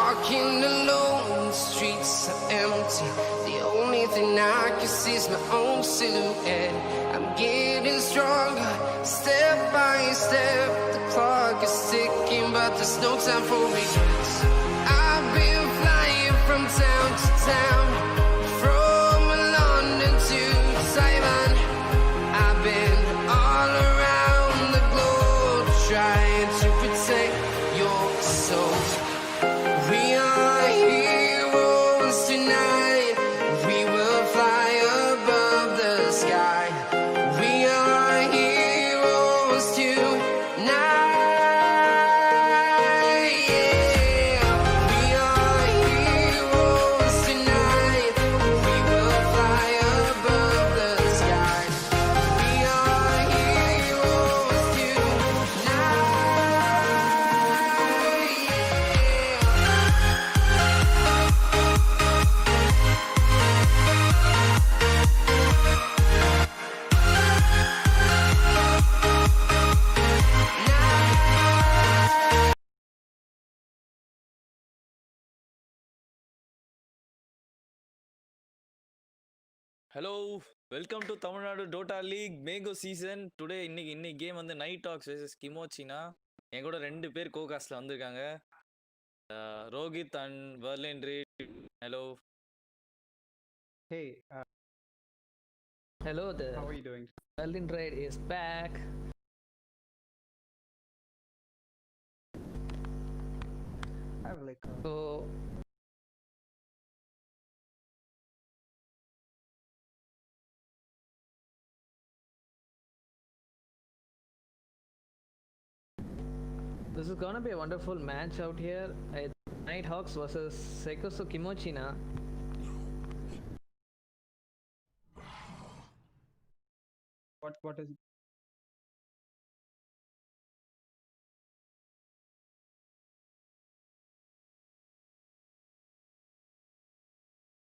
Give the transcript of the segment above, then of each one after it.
walking alone, the streets are empty. The only thing I can see is my own silhouette. I'm getting stronger, step by step. The clock is ticking, but there's no time for regrets. I've been flying from town to town, from London to Taiwan. I've been all around the globe trying to protect your soul. We are heroes tonight. We will fly above the sky. We are heroes tonight. Yeah. We are heroes tonight. We will fly above the sky. We are heroes tonight. Hello welcome to Tamil Nadu Dota league மேகோ season. Today இன்னைக்கு game வந்து night dogs versus கிமோச்சினா. என் கூட 2 பேர் கோகாஸ்ல வந்திருக்காங்க, Rohit and வர்லின் ரீட். Hello. Hey, Hello, the how are you doing? Berlin Raid is back. I have like So, this is gonna be a wonderful match out here. It's Nighthawks versus Seikosu Kimochina. what is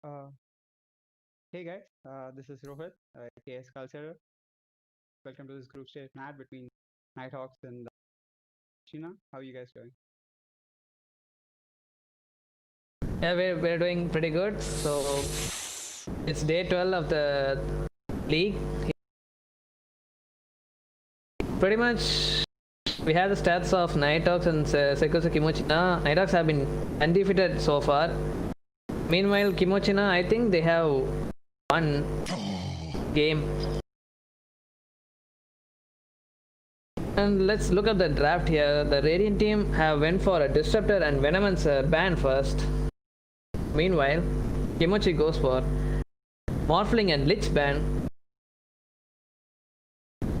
uh hey guys, this is Rohit, KS Culture. Welcome to this group stage match between Nighthawks and China. How are you guys doing? Yeah, we're doing pretty good. So, it's day 12 of the league. Pretty much, we have the stats of Nighthawks and Seikosu Kimochina. Nighthawks have been undefeated so far. Meanwhile, Kimochina, I think they have one game. And let's look at the draft here. The Radiant team have went for a Disruptor and Venomancer ban first. Meanwhile, Kimochi goes for Morphling and Lich ban.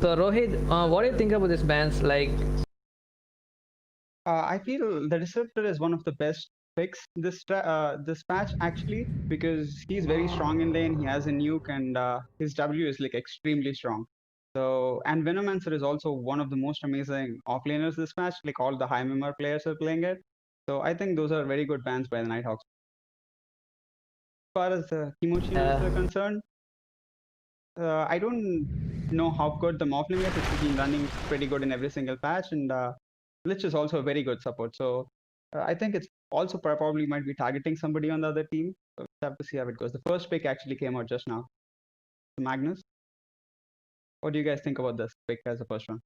So Rohit, what do you think about these bans? Like, I feel the Disruptor is one of the best picks this patch actually, because he's very strong in lane. He has a nuke and his W is like extremely strong. So, and Venomancer is also one of the most amazing offlaners this match. Like all the high member players are playing it. So I think those are very good bans by the Nighthawks. As far as Kimochina is concerned, I don't know how good the Morphling is. It's been running pretty good in every single patch, and Lich is also a very good support. So I think it's also probably might be targeting somebody on the other team. So we'll have to see how it goes. The first pick actually came out just now. Magnus. What do you guys think about this pick as the first one?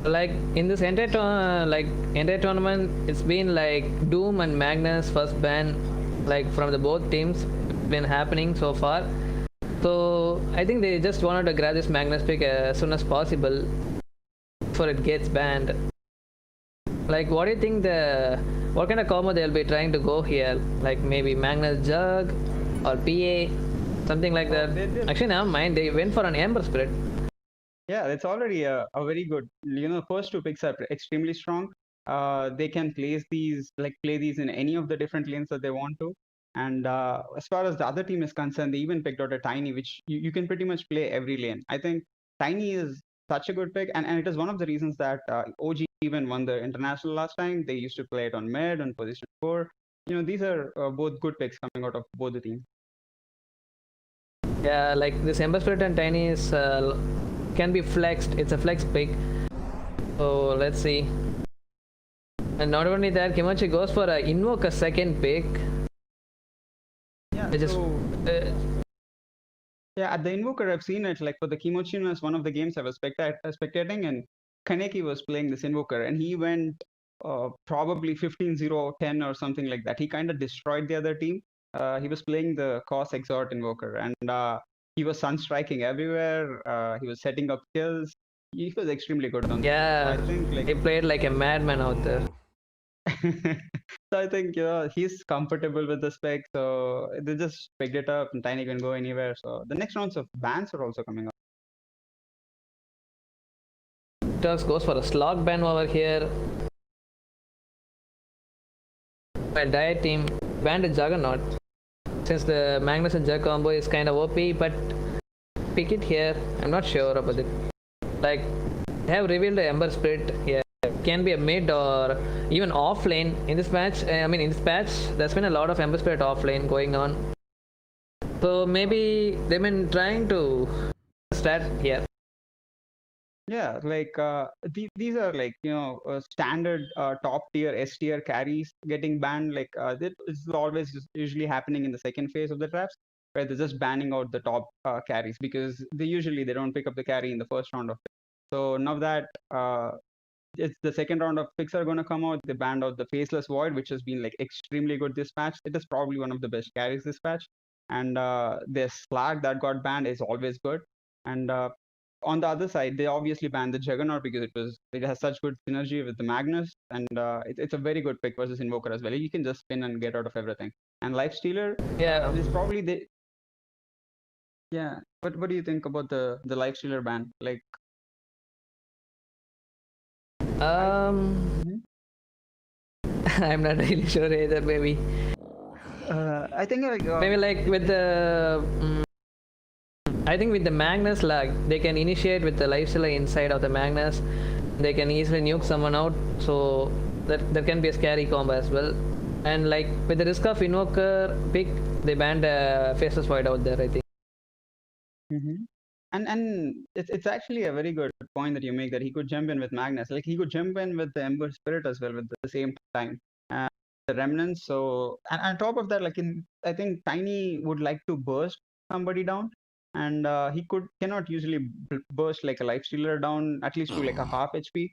like in this entire tournament, it's been like Doom and Magnus first ban, like from the both teams, been happening so far. So I think they just wanted to grab this Magnus pick as soon as possible before it gets banned. Like, what do you think what kind of combo they'll be trying to go here? Like maybe Magnus Jug or PA, something like that. Actually, never mind. They went for an Ember Spirit. Yeah, it's already a very good. First two picks are extremely strong. They can play these in any of the different lanes that they want to. And as far as the other team is concerned, they even picked out a Tiny, which you can pretty much play every lane. I think Tiny is such a good pick, and it is one of the reasons that OG even won the international last time. They used to play it on mid on position 4. These are both good picks coming out of both the teams. Yeah, like this Ember Spirit and Tiny is can be flexed. It's a flex pick. So let's see. And not only that, Kimochi goes for a Invoker second pick. Yeah, Which is, so yeah, at the Invoker, I've seen it like for the Kimochin was one of the games I was spectating, and Kaneki was playing this Invoker, and he went probably 15-0-10 or something like that. He kind of destroyed the other team. He was playing the Cos Exort Invoker, and he was sunstriking everywhere. He was setting up kills. He was extremely good on. yeah, I think he played like a madman out there. So I think he's comfortable with the spec, so they just picked it up and Tiny can go anywhere. So the next rounds of bans are also coming up. Turks goes for a slog ban over here. My diet team banned a Juggernaut since the Magnus and Jug combo is kind of OP, but pick it here. I'm not sure about it. Like, they have revealed the Ember Spirit here. Can be a mid or even off lane in this match. I mean, in this patch, there's been a lot of Ember Spirit off lane going on. So maybe they've been trying to start here. Yeah, like these are like standard top tier S tier carries getting banned. Like this is always just usually happening in the second phase of the drafts, where they're just banning out the top carries because they don't pick up the carry in the first round of. So now that it's the second round of picks are going to come out, they banned out the Faceless Void, which has been like extremely good this patch. It is probably one of the best carries this patch, and this flag that got banned is always good. And on the other side, they obviously banned the Juggernaut because it has such good synergy with the Magnus, and it's a very good pick versus Invoker as well. You can just spin and get out of everything. And Lifestealer, Yeah, is probably the yeah. But what do you think about the Lifestealer ban? Like, um, I'm not really sure either. Maybe, I think like maybe like with the. I think with the Magnus, like they can initiate with the lifestealer inside of the Magnus. They can easily nuke someone out, so that can be a scary combo as well. And like with the risk of Invoker pick, they banned Faceless Void out there, I think. And it's actually a very good point that you make that he could jump in with Magnus. Like he could jump in with the Ember Spirit as well with the same time. The Remnants. So and on top of that, like I think Tiny would like to burst somebody down, and he cannot usually burst like a Lifestealer down at least to like a half HP.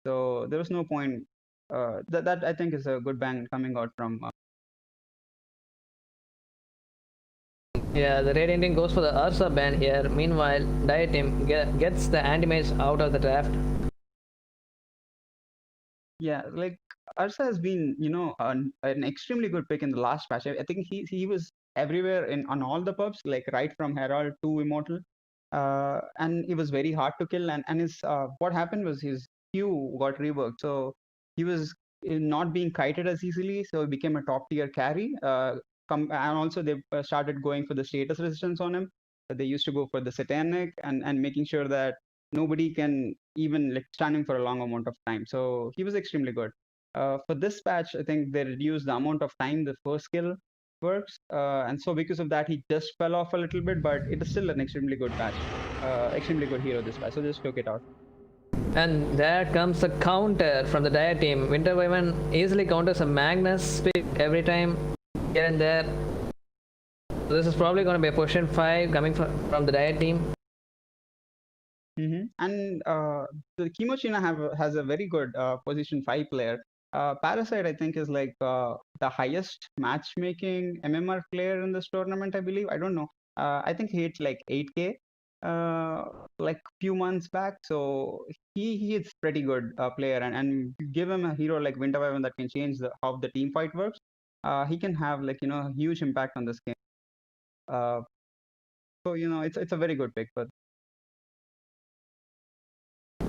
So there was no point. That I think is a good ban coming out from. Yeah, the Red Indian goes for the Ursa ban here. Meanwhile, Diet Team gets the anti-mage out of the draft. Yeah, like Ursa has been, an extremely good pick in the last patch. I think he was everywhere on all the pubs, like right from Herald to Immortal, and it was very hard to kill. And his what happened was his Q got reworked, so he was not being kited as easily, so he became a top tier carry. And also they started going for the status resistance on him. They used to go for the Satanic and making sure that nobody can even like stand him for a long amount of time. So he was extremely good. For this patch, I think they reduced the amount of time the first skill works, and so because of that, he just fell off a little bit. But it is still an extremely good patch, extremely good hero this patch. So just took it out. And there comes a counter from the Diet Team. Winter Wyvern easily counters a Magnus pick every time here and there. So this is probably going to be a position 5 coming from the Diet Team. And the Kimochina has a very good position 5 player. Parasite, I think, is like the highest matchmaking MMR player in this tournament, I believe. I don't know. I think he hit like 8K like few months back. So he is pretty good player, and give him a hero like Winter Wyvern that can change how the team fight works. He can have like huge impact on this game. So it's a very good pick. But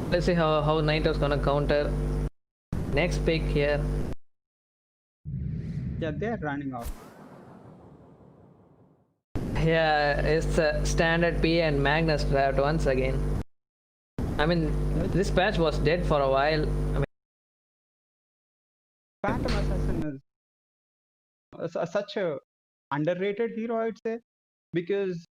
Let's see how Naito's gonna counter. Next pick here. yeah, they're running out. Yeah, it's a standard P and Magnus draft once again. I mean, this patch was dead for a while. I mean, Phantom Assassin is such a underrated hero, I'd say, because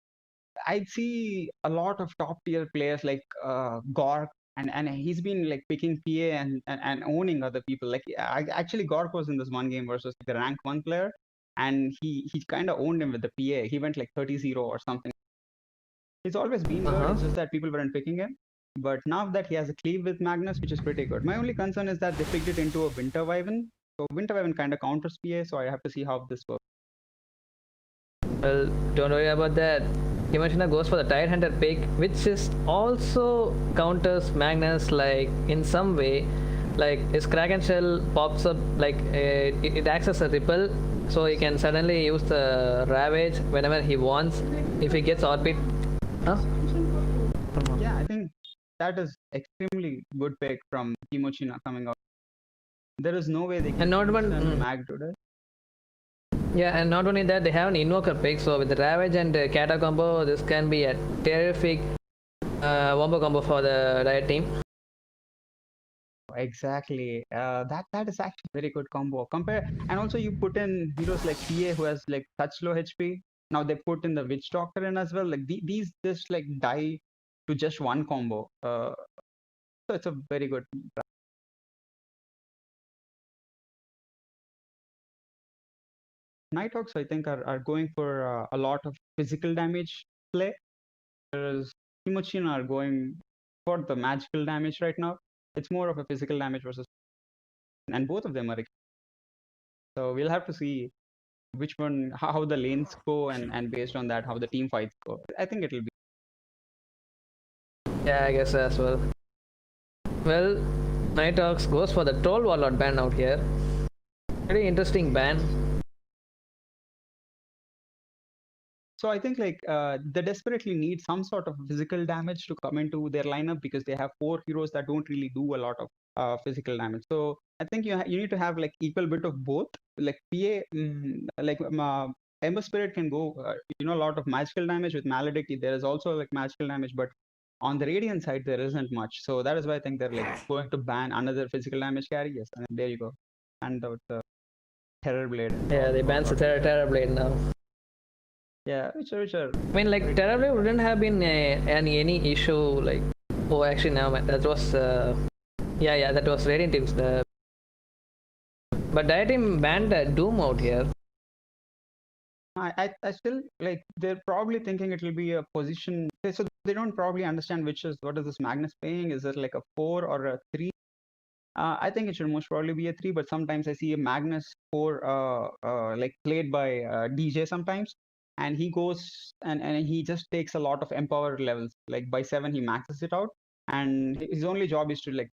I see a lot of top tier players like Gork and he's been like picking PA and owning other people. Like I actually Gork was in this one game versus the rank 1 player, and he kind of owned him with the PA. He went like 30-0 or something. He's always been good. Uh-huh. It's just that people weren't picking him. But now that he has a cleave with Magnus, which is pretty good. My only concern is that they picked it into a Winter Wyvern. So Winter Wyvern kind of counters PA, so I have to see how this works. Well, don't worry about that. Himashina goes for the Tide Hunter pick, which is also counters Magnus like in some way. Like his Kraken Shell pops up, like it acts as a ripple, so he can suddenly use the Ravage whenever he wants. If he gets orbit, huh? Yeah, I think that is extremely good pick from Kimochina coming out. There is no way they can And not one. send Mag today. Yeah, and not only that, they have an Invoker pick, so with the Ravage and Kata combo, this can be a terrific wombo combo for the Riot team. Exactly. That is actually very good combo. Compare, and also you put in heroes like PA who has like such low HP. Now they put in the Witch Doctor in as well. Like these just like die to just one combo. So it's a very good. Nighthawks, I think, are going for a lot of physical damage play, whereas Timochin are going for the magical damage right now. It's more of a physical damage versus, and both of them are. So we'll have to see which one, how the lanes go, and based on that, how the team fights go. I think it'll be. Yeah, I guess as well. Well, Nighthawks goes for the Troll Warlord ban out here. Very interesting ban. So I think like they desperately need some sort of physical damage to come into their lineup because they have 4 heroes that don't really do a lot of physical damage. So I think you need to have like equal bit of both. Like PA, Ember Spirit can go a lot of magical damage with Maledict. There is also like magical damage, but on the Radiant side there isn't much. So that is why I think they're like going to ban another physical damage carry. Yes, and there you go. And the Terror Blade. Yeah, they banned the Terror Blade now. Yeah, which are. I mean, like Terror Blade wouldn't have been any issue. Like, oh, actually, now that was yeah, that was Radiant teams. But Diet team banned Doom out here. I still like they're probably thinking it will be a position. So they don't probably understand what is this Magnus paying? Is it like a 4 or a 3? I think it should most probably be a 3, but sometimes I see a Magnus 4 like played by DJ sometimes, and he goes and he just takes a lot of empower levels. Like by 7 he maxes it out, and his only job is to like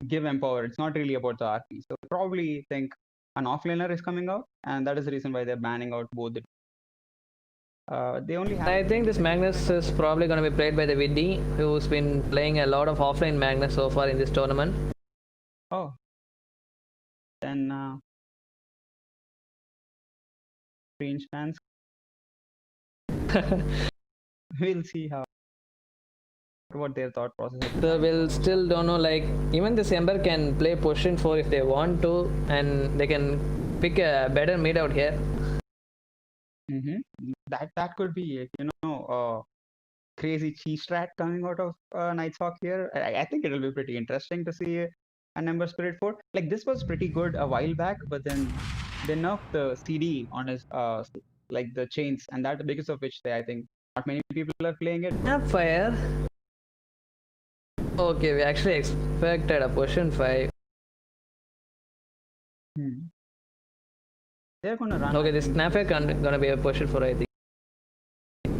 give empower. It's not really about the RP. So probably think an offlaner is coming out, and that is the reason why they're banning out both the they only have. I think this Magnus is probably going to be played by the Viddy, who's been playing a lot of offline Magnus so far in this tournament. Oh, then strange fans. We'll see what their thought process is. So we'll still don't know. Like even this Ember can play position 4 if they want to, and they can pick a better mid out here. That could be crazy cheese strat coming out of Night's Hawk here. I think it'll be pretty interesting to see an Ember Spirit 4. Like this was pretty good a while back, but then they nerfed the CD on his like the chains, and that because of which I think not many people are playing it. Snapfire. Okay, we actually expected a position 5. They're gonna run. Okay, this Snapfire gonna be a position 4, I think.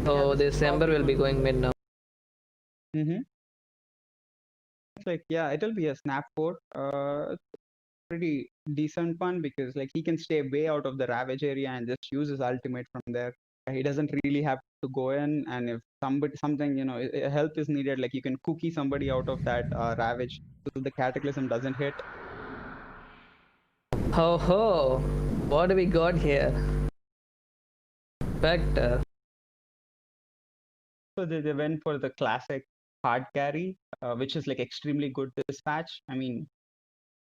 So this Ember will be going mid now. It's like it'll be a snap 4. Pretty decent one because like he can stay way out of the Ravage area and just use his ultimate from there. He doesn't really have to go in, and if something help is needed, like you can cookie somebody out of that Ravage so the Cataclysm doesn't hit. Ho ho! What do we got here? Spectre. So they went for the classic hard carry, which is like extremely good this patch. I mean,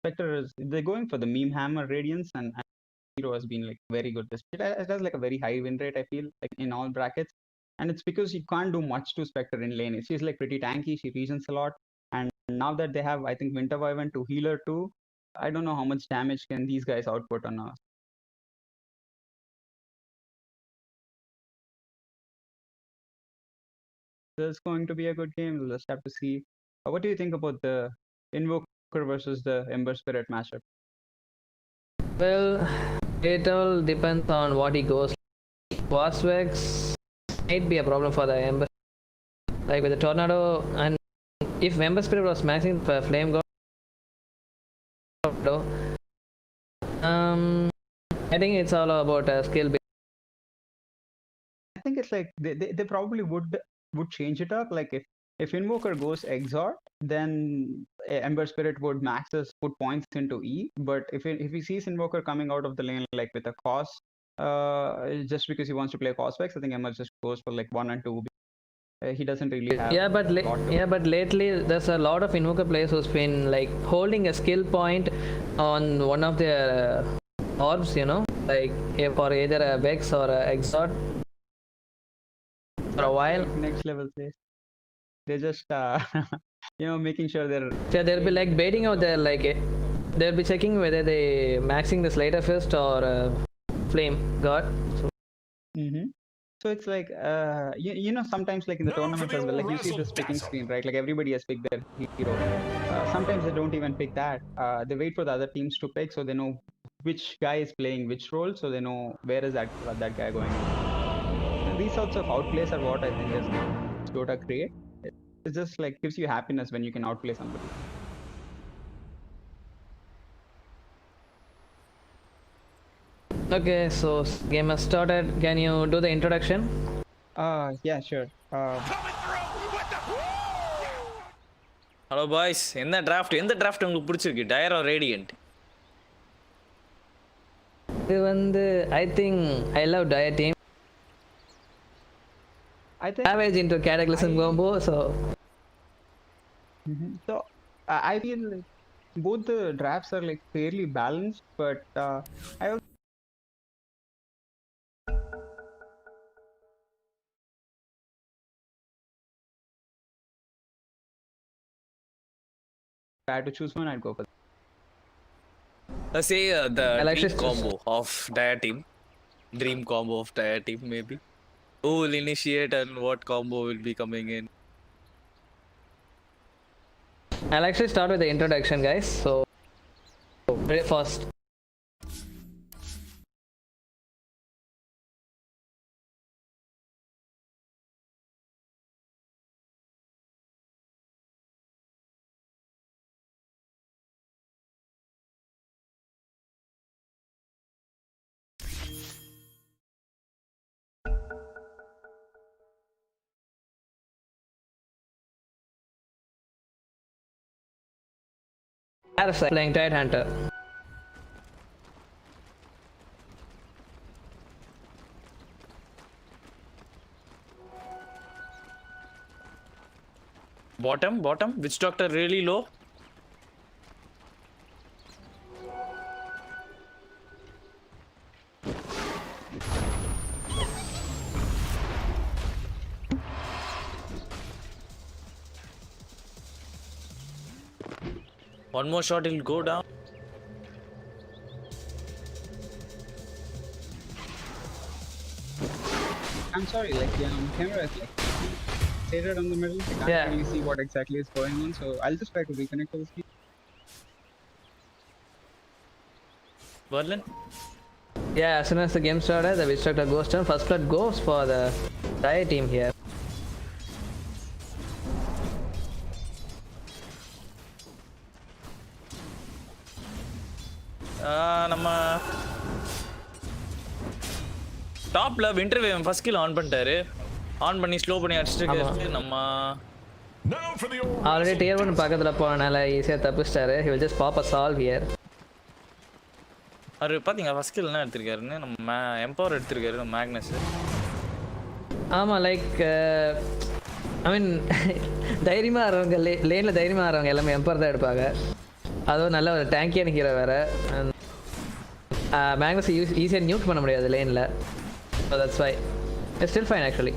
Spectre they're going for the meme hammer radiance, and hero has been like very good this. It has like a very high win rate, I feel, like in all brackets, and it's because you can't do much to Spectre in lane. She's like pretty tanky. She regens a lot, and now that they have, I think, Winter Wyvern to healer too, I don't know how much damage can these guys output on us. This is going to be a good game. We'll just have to see. What do you think about the Invoker versus the Ember Spirit matchup? Well, it all depends on what he goes. Wasvex might be a problem for the Ember. Like with the Tornado, and if Ember Spirit was maxing for Flame God, I think it's all about skill. I think it's like they probably would change it up. Like if Invoker goes Exort, then Ember Spirit would put points into E. But if he sees Invoker coming out of the lane like with a Cos, just because he wants to play Cosvex, I think Ember just goes for like 1 and 2. He doesn't really have. Yeah, but lately there's a lot of Invoker players who's been like holding a skill point on one of their orbs, you know, like for either a Vex or a Exort for a while. Next level plays. They're just making sure they're. Yeah, they'll be like baiting out there, like they'll be checking whether they maxing the Slater Fist or Flame God. So it's like sometimes like in the tournament as well, like you see this picking screen, right? Like everybody has picked their hero. Sometimes they don't even pick that. They wait for the other teams to pick, so they know which guy is playing which role, so they know where is that guy going. And these sorts of outplays are what I think is Dota create. It just like gives you happiness when you can outplay somebody. Okay, so game has started. Can you do the introduction? Yeah, sure. Hello boys, எந்த draft உங்களுக்கு பிடிச்சிருக்கு? Dire or radiant? இது வந்து I think I love Dire team. I think Savage into Cataclysm combo, so so I feel like both the drafts are like fairly balanced, but I also if I had to choose one, I'd go for. Let's say the Alexis dream combo of Dire team. Dream combo of Dire team maybe. Who will initiate and what combo will be coming in? I'll actually start with the introduction, guys. So very fast. Parasite playing Tide Hunter. Bottom, Witch Doctor really low. One more shot, he'll go down. I'm sorry, like camera is like shaded on the middle. I can't really see what exactly is going on, so I'll just try to reconnect to the screen. Berlin? Yeah, as soon as the game started, the Witch Doctor goes down. First blood goes for the Dire team here. நம்ம டாப்ல Winter வேவ் first kill on பண்ணிட்டாரு. On பண்ணி slow பண்ணி அடிச்சிட்டு இருக்காரு. நம்ம already tier 1 பக்கத்துல போனனால ஈஸியா தப்பிச்சிட்டாரு. He will just pop a solve here. அவரு பாத்தீங்க ஃபர்ஸ்ட் கில் என்ன எடுத்துர்க்காருன்னு. நம்ம எம்பவர் எடுத்துர்க்காரு நம்ம மேக்னஸ். ஆமா, லைக் ஐ மீன் தைரியமா ஆறவங்க லேன்ல தைரியமா ஆறவங்க எல்லாமே எம்பவர் தான் எடுப்பாங்க. அதுவும் நல்ல ஒரு டேங்கியான ஹீரோ வேற. மேக்னஸ் ஈஸியா நியூட் பண்ண முடியாது லேன்ல. So that's why it's still fine actually.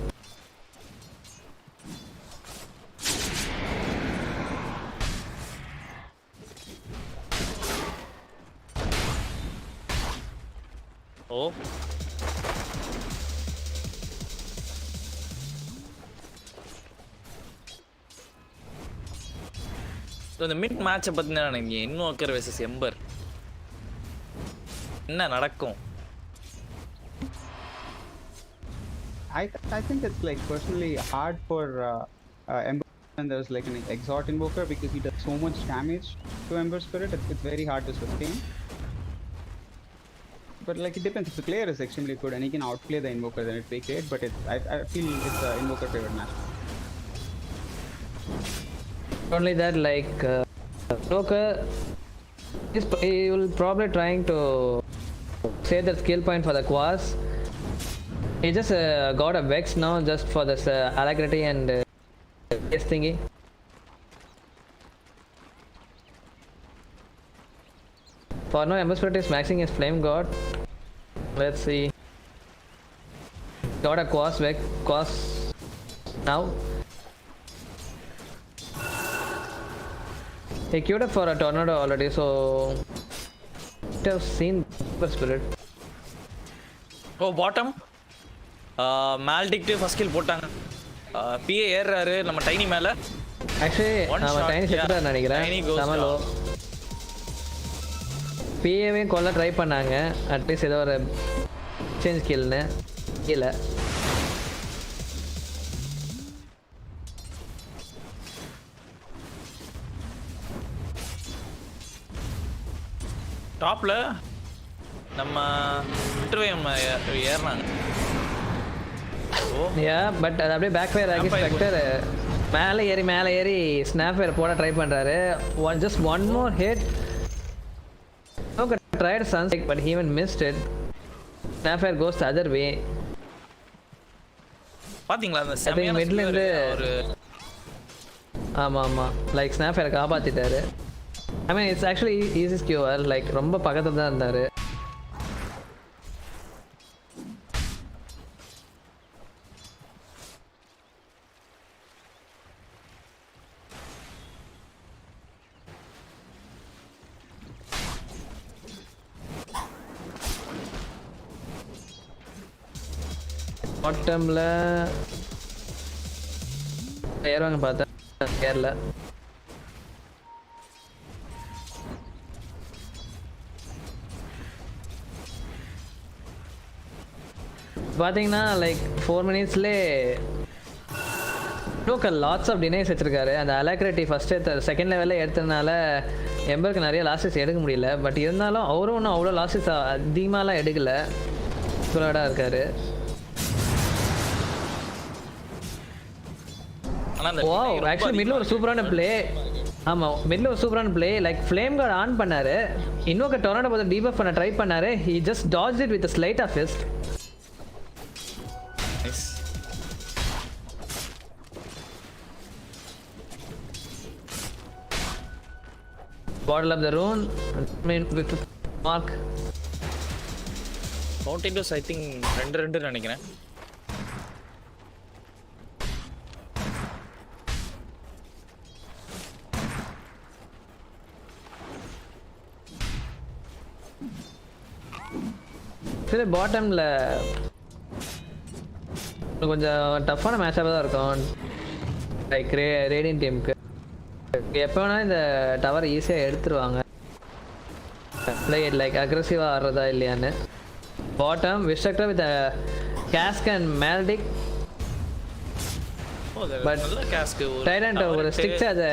ஓ இந்த மிட் மேட்சை பத்தி என்ன நினைக்கிறீங்க? இன்வோக்கர் வெர்சஸ் எம்பர் என்ன நடக்கும்? I think it's like personally hard for Ember when there's like an Exalt Invoker because he does so much damage to Ember Spirit. It's very hard to sustain. But like it depends. If the player is extremely good and he can outplay the Invoker, then it'd be great. But I feel it's an Invoker favorite match. Only that, like Joker, he will probably trying to save that skill point for the Quas. He just got a Vex now just for this Alacrity and this thingy. For now, Ember Spirit is maxing his Flame God. Let's see. Got a Quas now. He queued up for a Tornado already, so I have seen Ember Spirit. ஓ bottom மேல்டிக்ட்டு first kill போட்டாங்க. பிஏ ஏறாரு நம்ம tiny மேல. Actually, அவன் tiny செத்துட்டான்னு நினைக்கிறேன். நம்ம லோ பிஏவே கொல்ல ட்ரை பண்ணாங்க. அட்லீஸ்ட் ஏதோ ஒரு சேஞ்ச் கில்னு இல்லை. டாப்ல நம்ம விட்டுருவேன் ஏறினாங்க. பட் அது அப்படியே பேக் ஃபயர் ஆகி ஸ்பெக்டர் மேலே ஏறி ஸ்னாப் ஃபயர் போட ட்ரை பண்ணுறாரு. Just one more hit. tried Sunset but he even missed it. Snap fire goes the other way. பாத்தீங்களா அந்த செமையான மிட்ல இருந்து ஒரு ஆமா லைக் ஸ்னாப் ஃபயர் காப்பாத்திட்டாரு. I mean it's actually easy skewer, like ரொம்ப பக்கத்துல தான் இருந்தாரு. பாட்டம்ல ஏறுவாங்க பார்த்தேன் கேரளா. பார்த்தீங்கன்னா லைக் 4 மினிட்ஸ்லேயே லாட்ஸ் ஆஃப் டினைஸ் வச்சிருக்காரு. அந்த அலாக்ரிட்டி ஃபஸ்ட்டு செகண்ட் லெவலில் எடுத்ததுனால எம்பருக்கு நிறைய லாஸஸ் எடுக்க முடியல. பட் இருந்தாலும் அவரும் ஒன்றும் அவ்வளோ லாஸஸ் அதிகமாகலாம் எடுக்கலை. குலோடாக இருக்காரு. ஆக்சுவலி மிட்ல ஒரு சூப்பரான பிளே. ஆமாம் மிட்ல ஒரு சூப்பரான play. Like flame guard on பண்ணாரு. இன்னொரு டொர்னாடோ பார்த்து டீபஃப் பண்ண ட்ரை பண்ணாரு. He just dodge it with sleight of fist. Bottle up the rune. I mean with mark. Mountain I think 2 நினைக்கிறேன். சரி பாட்டம்ல கொஞ்சம் டஃப்பான மேட்சாக தான் இருக்கும். லைக் ரேடியன் டீமுக்கு எப்போ வேணால் இந்த டவர் ஈஸியாக எடுத்துருவாங்க. லைக் அக்ரெசிவாக ஆடுறதா இல்லையான்னு. பாட்டம் விஸ்ட்ரக்டர் வித் கேஸ்க் அண்ட் மேல்டிக். பட் டைடன்ட் ஒரு ஸ்டிக்ஸ் அதை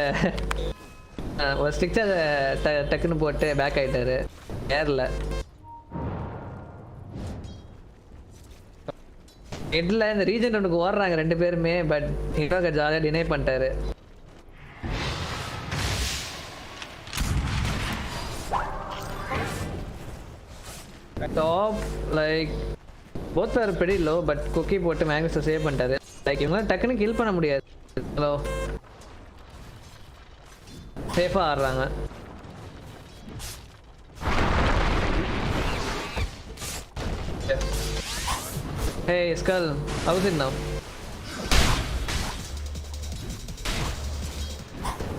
டக்குன்னு போட்டு பேக் ஆகிட்டாரு ஏரில். ஹெட்ல இந்த ரீஜன் ஒன்றுக்கு ஓடுறாங்க 2 பேருமே. பட் ஹீரோக்கு ஜாலியாக டினை பண்ணிட்டாரு. Top like both are pretty low but cookie போட்டு மேக்னஸை சேவ் பண்ணிட்டாரு. லைக் இவங்க டக்குன்னு கில் பண்ண முடியாது. ஹலோ சேஃபாக ஆடுறாங்க. Hey Skull, how's it now?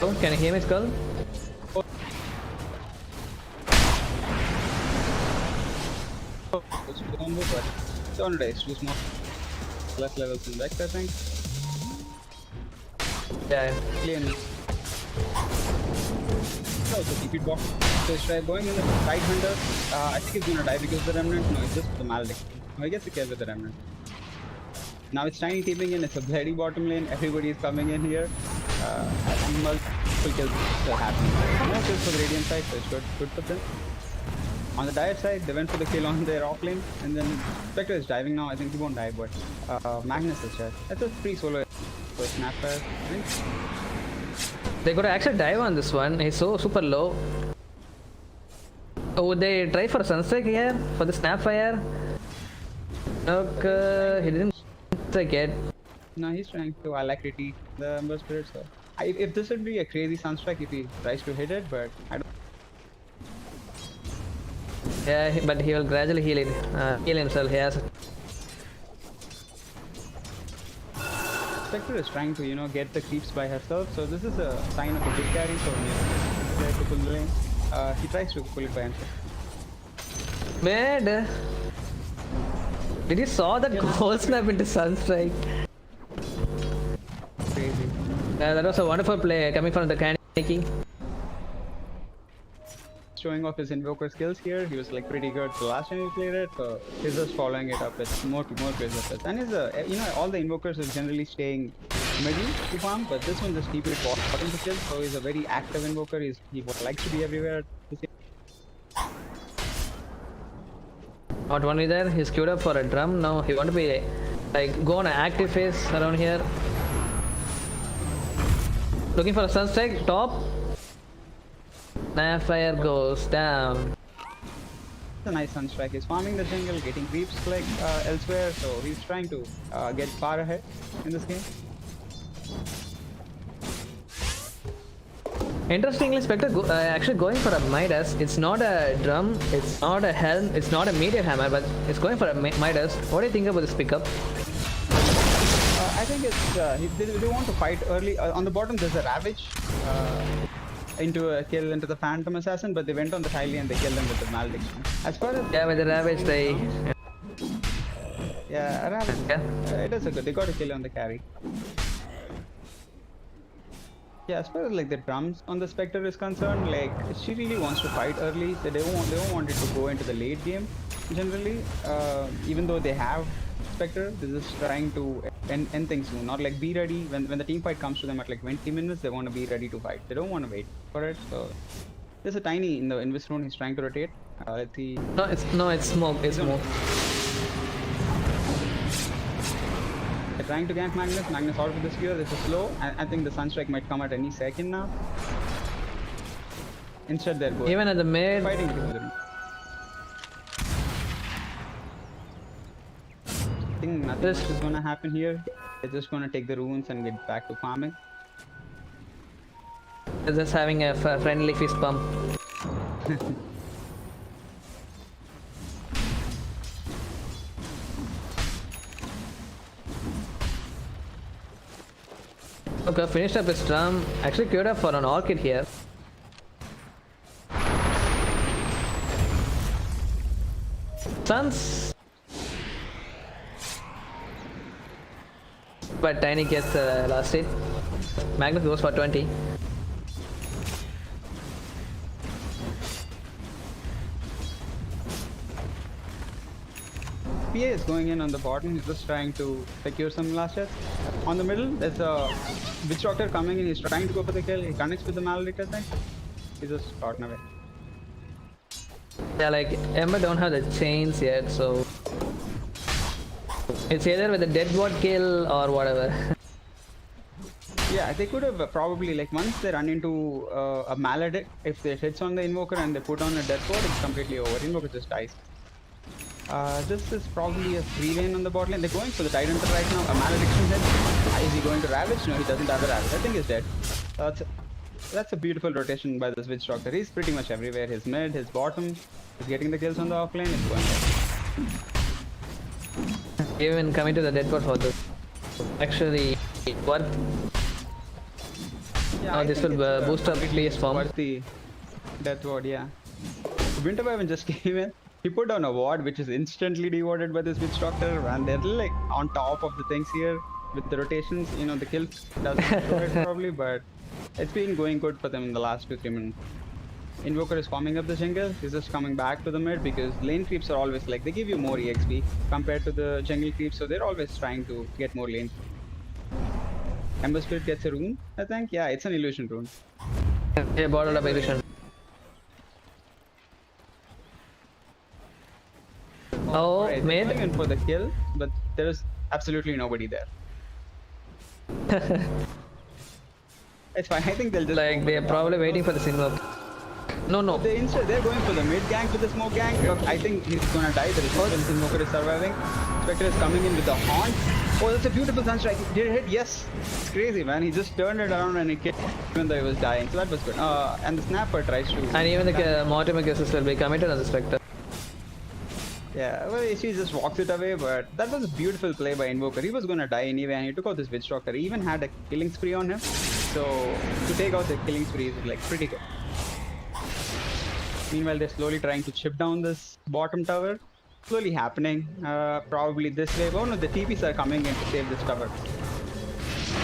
Oh, can you hear me, Skull? It's too combo, but don't die. It's too small. Less levels in Vex, I think. Yeah. Clean. Also keep it box. So he's going in the side hunter. I think he's gonna die because the remnant. No, it's just the malediction. I guess he cares with the remnant. Now it's Tiny teaming in. It's a bloody bottom lane. Everybody is coming in here. And multiple kills still happening. No kills for the Radiant side, so it's good for them. On the Dire side, they went for the kill on their off lane, and then Spectre is diving now. I think he won't die, but Magnus is dead. That's a free solo for Snapfire. They gotta actually dive on this one. He's so super low. Oh, would they try for a Sunstrike here for the Snapfire? Okay, he didn't take it. No, he's trying to alacrity the Ember Spirit. So, if this would be a crazy Sunstrike if he tries to hit it, but I don't. Yeah, but he will gradually heal it, heal himself. He has. Spectre is trying to, get the creeps by herself. So this is a sign of a big carry. So he tries to pull the lane. He tries to pull it by himself. Mad. Did you saw that gold snap into Sunstrike? Crazy. That was a wonderful play coming from the Kaneki. Showing off his invoker skills here. He was like pretty good the last time he played it, so he's just following it up with more plays of it. And his all the invokers are generally staying middle to farm, but this one just keep it bottom to kill. So he's a very active invoker. He likes to be everywhere. Not only that, he's queued up for a drum. Now he want to be like go on an active phase around here. Looking for a Sunstrike top. Fire goes down. It's a nice Sunstrike. He's farming the jungle, getting creeps like elsewhere, so he's trying to get far ahead in this game. Interestingly, Spectre actually going for a Midas. It's not a drum, it's not a helm, it's not a meteor hammer, but it's going for a Midas. What do you think about this pickup? I think it's they want to fight early. On the bottom, there's a Ravage. Into a kill into the Phantom Assassin, but they went on the Hylie and they killed them with the Malediction. As far as with the Ravage, they a Ravage. Yeah. It is a good. They got a kill on the carry. Yeah, as far as like the drums on the Spectre is concerned, like she really wants to fight early. So they don't want it to go into the late game. Generally, even though they have Spectre, this is trying to end things soon. Not like be ready when the team fight comes to them at like 20 minutes. They want to be ready to fight. They don't want to wait for it. So there's a Tiny in the Invis rune. He's trying to rotate. Let's see. No, it's smoke. It's smoke. They're trying to gank Magnus. Magnus out with the spear. This is slow. I think the Sunstrike might come at any second now. Instead, they're going. Even at the mid. Fighting together. I think nothing much is gonna happen here. They're just gonna take the runes and get back to farming. They're just having a friendly fist bump. Okay, finished up his drum. Actually queued up for an orchid here. Suns. But Tiny gets the last hit. Magnus goes for 20. PA is going in on the bottom. He's just trying to secure some last hits. On the middle, there's a Witch Doctor coming in. He's trying to go for the kill. He connects with the Maledict, I think. He's just gotten away. Yeah, like Ember don't have the chains yet, so it's either with a deadbot kill or whatever. Yeah, they could have probably, like, once they run into a Maledict, if it hits on the Invoker and they put on a Deathward, it's completely over. Invoker just dies. This is probably a 3-lane on the bot lane. They're going for the Tyrant right now. A Malediction hit. Is he going to Ravage? No, he doesn't have a Ravage. I think he's dead. That's a beautiful rotation by the Witch Doctor. He's pretty much everywhere. His mid, his bottom. He's getting the kills on the offlane. It's going well. Even coming to the deadbot for this. Actually, what? Yeah, this will boost up PS form. Worth the Deathward, yeah. Winter Wyvern just came in. He put down a ward which is instantly dewarded by this Witch Doctor, and they're like on top of the things here with the rotations. You know, the kills doesn't show it probably, but it's been going good for them in the last 2-3 minutes. Invoker is farming up the jungle. He's just coming back to the mid because lane creeps are always like they give you more EXP compared to the jungle creeps, so they're always trying to get more lane. Ember Spirit gets a rune, I think. Yeah, it's an illusion rune. Yeah, bottled up illusion. Oh, Right, mid. they're going in for the kill, but there is absolutely nobody there. It's fine. I think they'll just Like they're probably waiting for the single. No, no. They're going for the mid gank with the smoke gank. Look, I think he's gonna die. The resistance Invoker is surviving. Spectre is coming in with the haunt. Oh, that's a beautiful sunstrike. Did it hit? Yes. It's crazy, man. He just turned it around and he killed even though he was dying. So that was good. And the snapper tries to. And even the Mortimer kisses will be committed on the Spectre. Yeah, well, she just walks it away, but that was a beautiful play by Invoker. He was gonna die anyway, and he took out this Witch Doctor. He even had a killing spree on him. So to take out the killing spree is like pretty good. Meanwhile, they're slowly trying to chip down this bottom tower. Slowly happening. Probably this way. Oh no, the TPs are coming in to save this tower.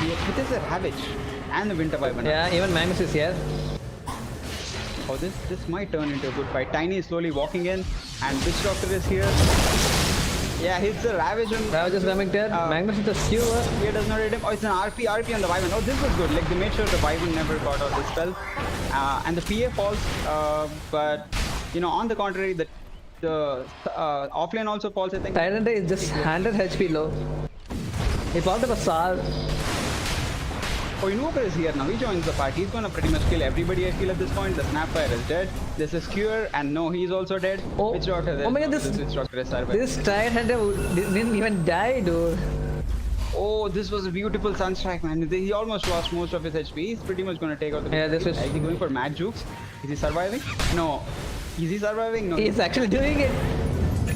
Yeah, it is a Ravage and the Winter Wyvern. Yeah, even Magnus is here. Oh, this might turn into a good fight. Tiny is slowly walking in, and Witch Doctor is here. Yeah, hits the Ravage on. Ravage is coming there. Magnus is the skewer. Spear does not hit him. Oh, it's an RP on the Wyvern. Oh, this was good. Like, they made sure the Wyvern never got out the spell. And the PA falls, but, you know, on the contrary, the offlane also falls, I think. Tyrant is just 100 HP low. He popped up a Sal. Oh, Invoker is here now. He joins the fight. He's gonna pretty much kill everybody, I feel, at this point. The Snapfire is dead. This is Skewer, and no, he's also dead. Oh, Witch Doctor, oh my god, Witch Doctor is surviving. this Tyrant didn't even die, dude. Oh, this was a beautiful Sunstrike, man. He almost lost most of his HP. He's pretty much gonna take out the. Yeah, this was. Is he going for mad jukes? Is he surviving? No. Is he surviving? No. He's actually doing it.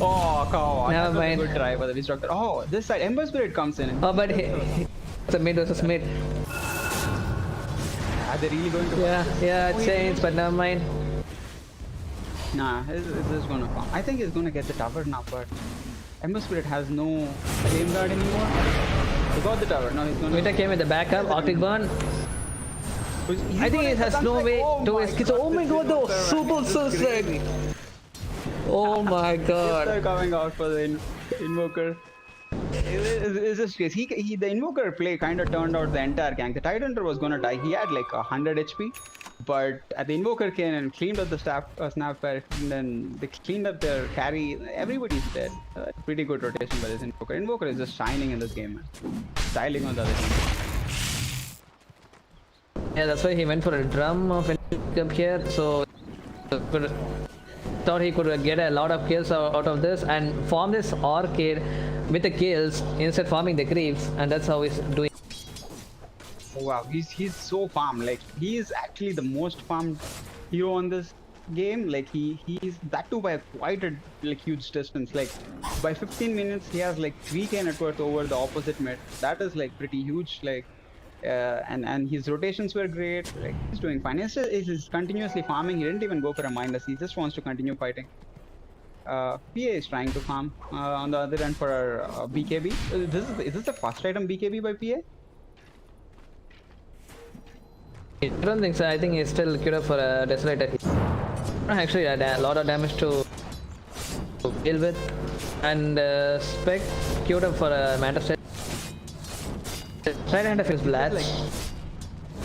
Oh, come on. Never That was mind. a good try by the Witch Doctor. Oh, this side, Ember Spirit comes in. Oh, but it's a mid versus mid. Are they really going to? Yeah, it changed, but never mind. Nah, it's just gonna farm. I think he's gonna get the tower now, but Ember Spirit has no flame guard anymore. He got the tower. Now he's gonna. Winter came with the backup, Arctic Burn. I think it has no way to escape. Oh my god, the super suicide! Oh my god. They're coming out for the Invoker. It's just case. The Invoker play kind of turned out the entire gank. The Tidehunter was gonna die. He had like 100 HP, but the Invoker came and cleaned up the Snapfire, and then they cleaned up their carry. Everybody's dead. Pretty good rotation by this Invoker. Invoker is just shining in this game, man. Styling on the other team. Yeah, that's why he went for a drum of up here, so thought he could get a lot of kills out of this and farm this arcade with the kills instead farming the creeps, and that's how he's doing. Oh, wow, he's so farmed. Like, he is actually the most farmed hero on this game. Like, he's that too by quite a like huge distance. Like, by 15 minutes he has like 3k net worth over the opposite mid. That is like pretty huge. Like, and his rotations were great. Like, he's doing fine. He's continuously farming. He didn't even go for a minus. He just wants to continue fighting. PA is trying to farm on the other end for BKB. Is this the first item BKB by PA? I don't think so. I think he's still queued up for a Desolator. Actually, a lot of damage to deal with. And Spec queued up for a Mantis. Right hand of his blast. Like,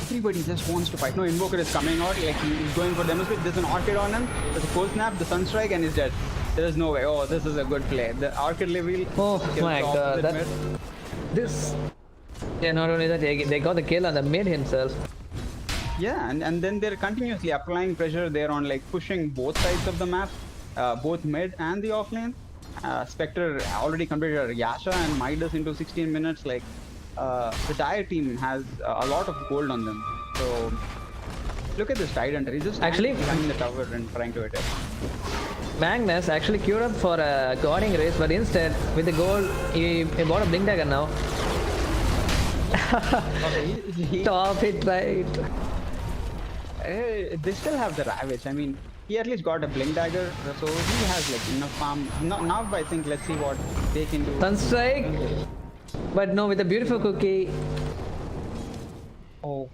everybody just wants to fight. No, Invoker is coming out. Like, he's going for demonstrate. There's an Arcade on him. There's a full snap, the Sunstrike, and he's dead. There is no way. Oh, this is a good play. The Arcade level. Oh my god. This. Yeah, not only that, they got the kill on the mid himself. Yeah, and then they're continuously applying pressure there on like pushing both sides of the map, both mid and the offlane. Spectre already completed Yasha and Midas into 16 minutes. Like, the Dire team has a lot of gold on them. So look at this Tidehunter. He's just actually running the tower and trying to hit it. Magnus actually queued up for a guarding race, but instead with the gold he bought a blink dagger now. Okay, Top it right. They still have the Ravage. I mean, he at least got a blink dagger, so he has like enough farm. Now I think let's see what they can do. Sunstrike, but no, with a beautiful cookie. Oh,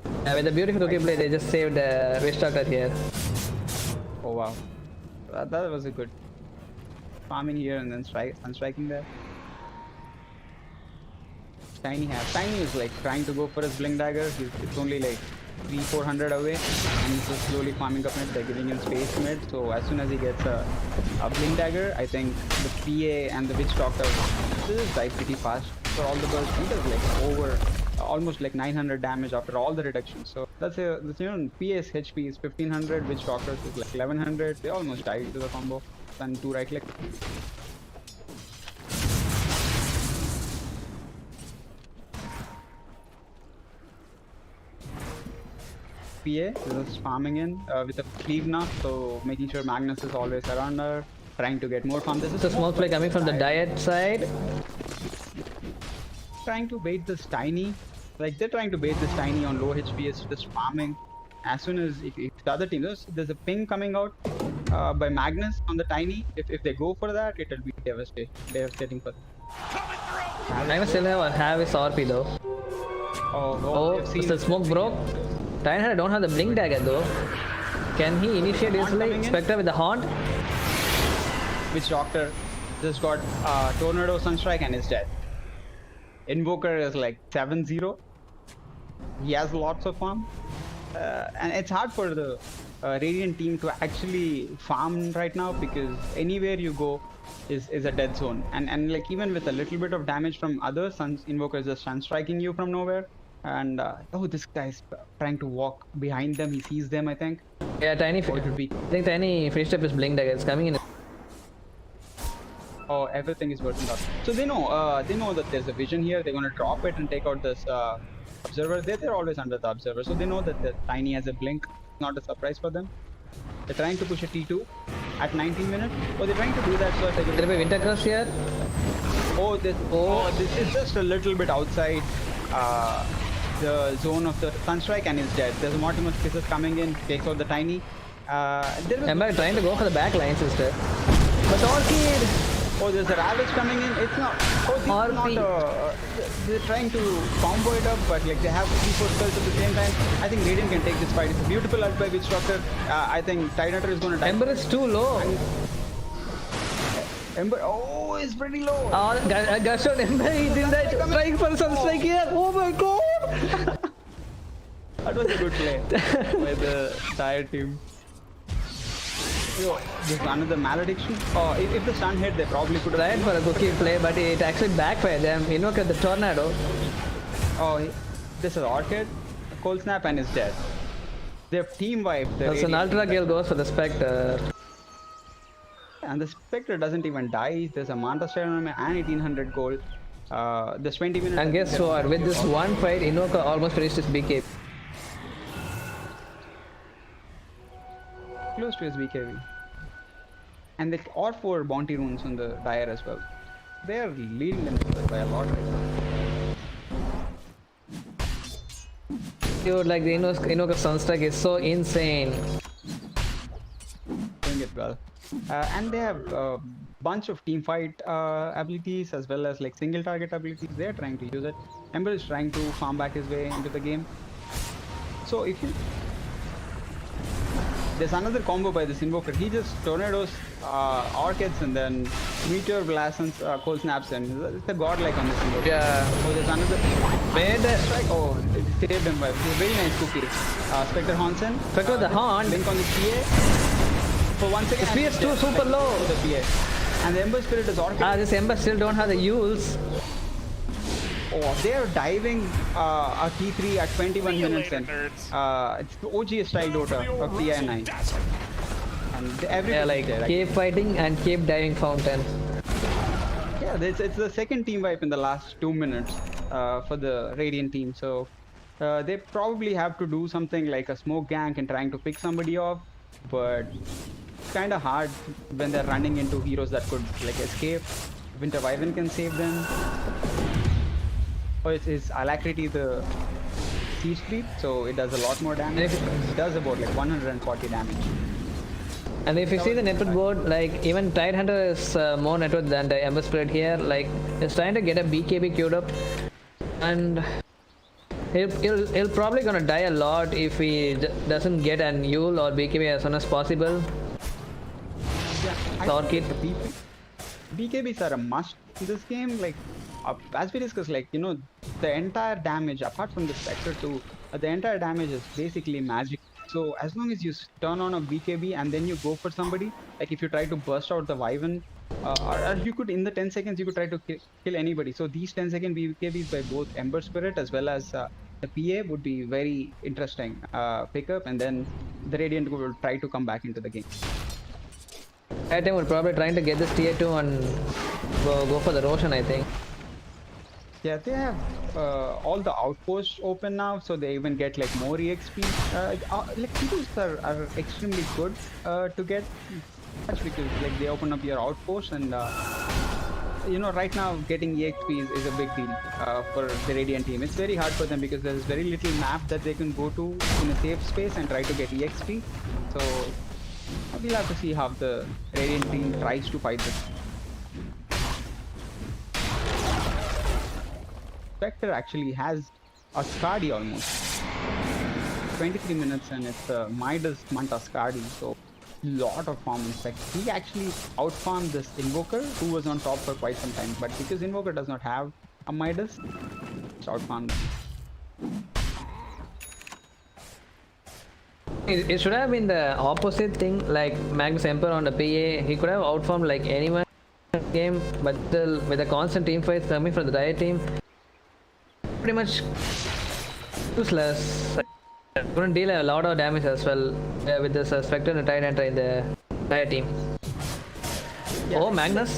With a beautiful cookie play, they just saved Witch Doctor here. oh wow, that was a good farming here and then striking there. Tiny is like trying to go for his blink dagger. It's only like 300-400 away, and he's just slowly farming up mid. They're giving him space mid. So as soon as he gets a blink dagger, I think the PA and the Witch Doctor just die pretty fast for all the bursts. He does like over almost like 900 damage after all the reductions. So that's PA's HP is 1500, Witch Doctor's is like 1100. They almost died to the combo. And 2 right click. PA is farming in with a cleave now, so making sure Magnus is always around her, trying to get more farm. This is a small play coming from the diet side. Trying to bait this tiny, like they're trying to bait this tiny on low HP. It's just farming. As soon as if the other team, there's a ping coming out by Magnus on the tiny. If they go for that, it'll be devastating for them. I still have his RP though. Oh, the smoke broke. Tynehard don't have the blink dagger though. Can he initiate easily? Spectre with the haunt. Witch Doctor just got Tornado Sunstrike and is dead. Invoker is like 7-0. He has lots of farm. And it's hard for the Radiant team to actually farm right now because anywhere you go is a dead zone. And like even with a little bit of damage from other Invokers just Sunstriking you from nowhere. And oh, this guy's trying to walk behind them. He sees them, I think. Yeah, Tiny. I think Tiny finished up his blink dagger. It's coming in. Oh, everything is working out. So they know that there's a vision here. They're gonna drop it and take out this observer. They're always under the observer, so they know that the Tiny has a blink. Not a surprise for them. They're trying to push a T2 at 19 minutes. Oh, they're trying to do that so as There will be Winter Crush here. This is just a little bit outside the zone of the Sunstrike and he's dead. There's a Mortimer's Kisses coming in, takes out the Tiny. Ember trying to go for the back line, sister. But Orchid! Oh, there's a Ravage coming in. It's not. Oh, this is not. They're trying to combo it up, but like they have 3-4 spells at the same time. I think Radiant can take this fight. It's a beautiful ult by Witch Doctor. I think Tidehunter is going to die. Ember is too low. Ember, oh, it's pretty low. Gush on Ember, he did that. Trying for some strike here. Oh my god! That was a good play by the Tire team. Yo, there's another malediction. Oh, if the stun hit, they probably could have tried for a cookie play, but it actually backfired them. Invoke the tornado. Oh, this is Orchid, Cold Snap, and is dead. They're team wiped. That's an Ultra Gale goes for the Spectre. And the Spectre doesn't even die. There's a Manta Stone and 1800 gold. There's 20 minutes. And guess what? With this one fight, Inoka almost finished his BKB. Close to his BKB. And they or 4 bounty runes on the Dire as well. They are leading them by a lot right now. Dude, like the Inoka Sunstrike is so insane. Doing it well. And they have a bunch of team fight abilities as well as like single target abilities. They're trying to use it. Ember is trying to farm back his way into the game. So if you... There's another combo by this Invoker. He just tornadoes Orchids and then Meteor Blasts and Cold Snaps him. It's a godlike on this Invoker. Yeah. Oh, there's another strike. Oh, it saved him by a very nice cookie. Spectre Hansen. Spectre the Haunt. Link on the PA. For 1 second. The PS2 super low. The PA. And the Ember Spirit is Orchid. This Ember still don't have the Yules. Oh, they're diving a T3 at 21 minutes in. It's the OG style Dota of TI9. And Yeah, like cave fighting and cave diving fountain. Yeah, it's the second team wipe in the last 2 minutes for the Radiant team. So they probably have to do something like a smoke gank and trying to pick somebody off. But it's kind of hard when they're running into heroes that could like escape. Winter Wyvern can save them. Oh, it's Alacrity, the siege creep, so it does a lot more damage. It does about like 140 damage. And if you see the network board, like even Tidehunter is more network than the Ember Spirit here. Like it's trying to get a BKB queued up, and he'll probably gonna die a lot if he doesn't get an Yule or BKB as soon as possible. Yeah, Orchid. BKBs are a must in this game. Like as we discussed, like the entire damage apart from the Spectre too, the entire damage is basically magic. So as long as you turn on a BKB and then you go for somebody, like if you try to burst out the Wyvern, or you could in the 10 seconds you could try to kill anybody. So these 10-second BKBs by both Ember Spirit as well as the PA would be very interesting pickup, and then the Radiant will try to come back into the game. That time we're probably trying to get this tier 2 and go for the Roshan, I think. Yeah, they have all the outposts open now, so they even get like more EXP. Like people are extremely good to get, that's because like they open up your outposts, and right now getting EXP is a big deal for the Radiant team. It's very hard for them because there's very little map that they can go to in a safe space and try to get EXP. So we'll have to see how the Radiant team tries to fight this. Spectre actually has a Skadi almost. 23 minutes and it's Midas Manta Skadi, so lot of farm in Spectre. He actually outfarmed this Invoker who was on top for quite some time, but because Invoker does not have a Midas, it's outfarmed. It should have been the opposite thing, like Magnus Emperor on the PA. He could have outformed like anyone in the game, but still with the constant team fights coming from the Riot team, pretty much useless. Couldn't deal a lot of damage as well with this Spectre and Tidehunter in the Riot team. Yeah, oh, Magnus!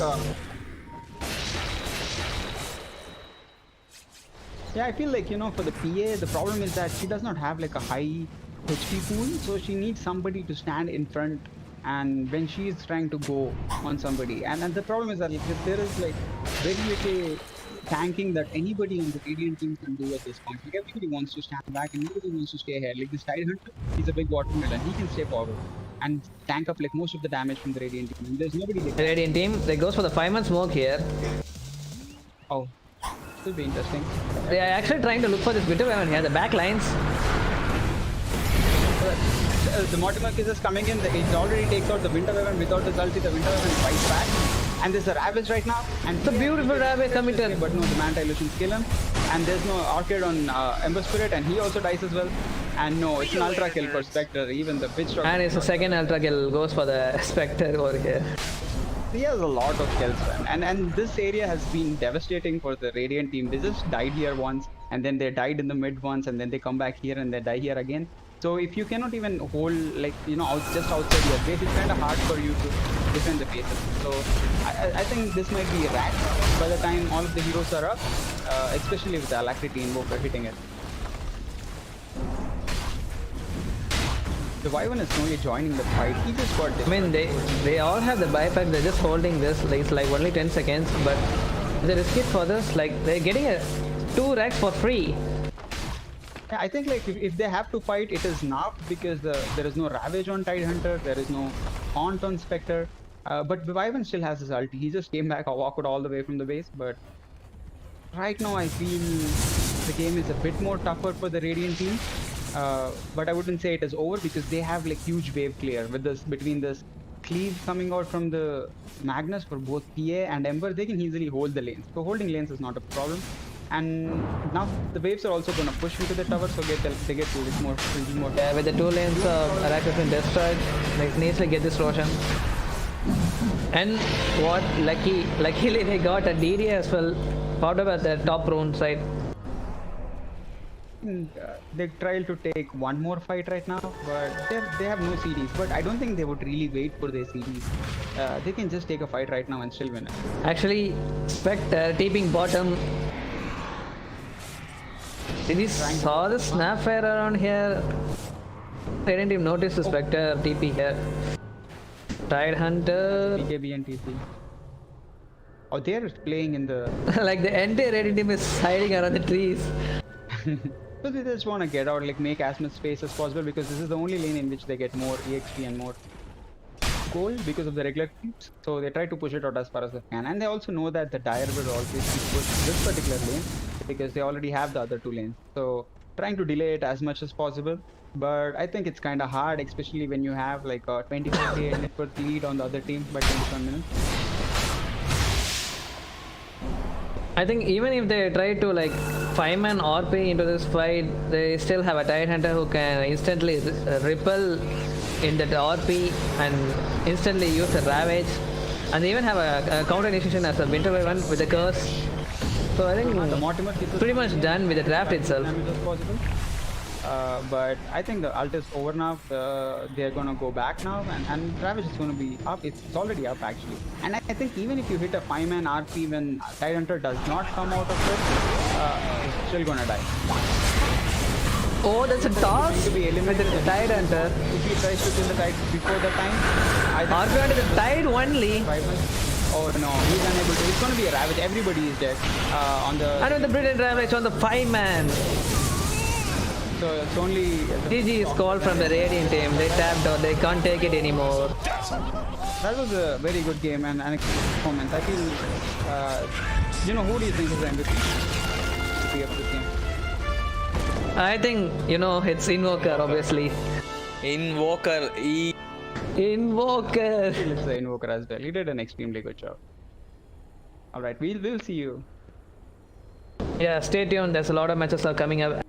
Yeah, I feel like for the PA, the problem is that she does not have like a high HP pool, so she needs somebody to stand in front, and when she is trying to go on somebody, and the problem is that if there is like very little tanking that anybody on the Radiant team can do at this point. Like everybody wants to stand back and nobody wants to stay ahead. Like this Tidehunter, he's a big watermelon. He can stay forward and tank up like most of the damage from the Radiant team. And there's nobody like the Radiant team, they goes for the 5-man smoke here. Oh, this will be interesting. They are actually trying to look for this Winter Weapon here, the back lines. The Mortimer Kiss is coming in. It already takes out the Winter Weapon without his ulti. The Winter Weapon fights back. And there's a Ravage right now. And it's a beautiful Ravage committed. But no, the Manta Illusions kill him. And there's no Arcade on Ember Spirit, and he also dies as well. And no, it's an Ultra kill for Spectre. Even the Witch Doctor. And it's a second Ultra kill goes for the Spectre over here. He has a lot of kills, and this area has been devastating for the Radiant team. They just died here once, and then they died in the mid once, and then they come back here and they die here again. So if you cannot even hold, like, just outside your base, it's kind of hard for you to defend the bases. So I think this might be racked by the time all of the heroes are up, especially with the Alacrity Invoker hitting it. The Wyvern is slowly joining the fight. He just got I mean, they all have the buyback. They're just holding this. It's like only 10 seconds, but they risk it for this. Like they're getting 2 racks for free. Yeah, I think like if they have to fight, it is not because there is no Ravage on Tidehunter, there is no Haunt on Spectre, but Wyvern still has his ulti. He just came back, walked all the way from the base. But right now I feel the game is a bit more tougher for the Radiant team. But I wouldn't say it is over because they have like huge wave clear with this between this cleave coming out from the Magnus for both PA and Ember. They can easily hold the lanes. So holding lanes is not a problem. And now the waves are also going to push into the tower, so they get to this more. Yeah, with the 2 lanes of Arrakis and destroyed, they can easily get this Roshan. And what luckily they got a DD as well, powered up at the top rune side. They try to take one more fight right now, but they have no CDs. But I don't think they would really wait for their CDs. They can just take a fight right now and still win it. Actually, Spectre TPing bottom. Did you saw the Snapfire around here? I didn't even notice the Spectre TP here. Tidehunter. BKB and TP. Oh, they're playing in the... like the entire Reddit team is hiding around the trees. So they just want to get out, like make as much space as possible because this is the only lane in which they get more EXP and more gold because of the regular creeps. So they try to push it out as far as they can. And they also know that the Dire will always be pushed this particular lane because they already have the other two lanes. So trying to delay it as much as possible. But I think it's kind of hard, especially when you have like a 25k net worth lead on the other team by 21 minutes. I think even if they try to like 5-man RP into this fight, they still have a Tide Hunter who can instantly repel in that RP and instantly use the Ravage. And they even have a counter initiation as a Winter Weapon with the Curse. So I think The Mortimer pretty much done with the draft itself. damage as possible. But I think the ult is over now. They're gonna go back now, and Ravage is gonna be up. It's already up actually. And I think even if you hit a 5-man RP when Tide Hunter does not come out of it, it's still gonna die. Oh, that's a toss To be with eliminated, the Tide Hunter. if he tries to kill the Tide before the time, I think RP onto the Tide only. 5-man. Oh no, he's unable to. It's gonna be a Ravage. Everybody is dead. On the And with the Brilliant Ravage on the 5-man. so it's only GG is called from the Radiant team. They tapped out. They can't take it anymore. That was a very good game and a performance. I feel, who do you think is the MVP of this game? I think, it's Invoker, obviously. Invoker. Invoker. It's the Invoker as well. He did an extremely good job. All right, we'll see you. Yeah, stay tuned. There's a lot of matches are coming up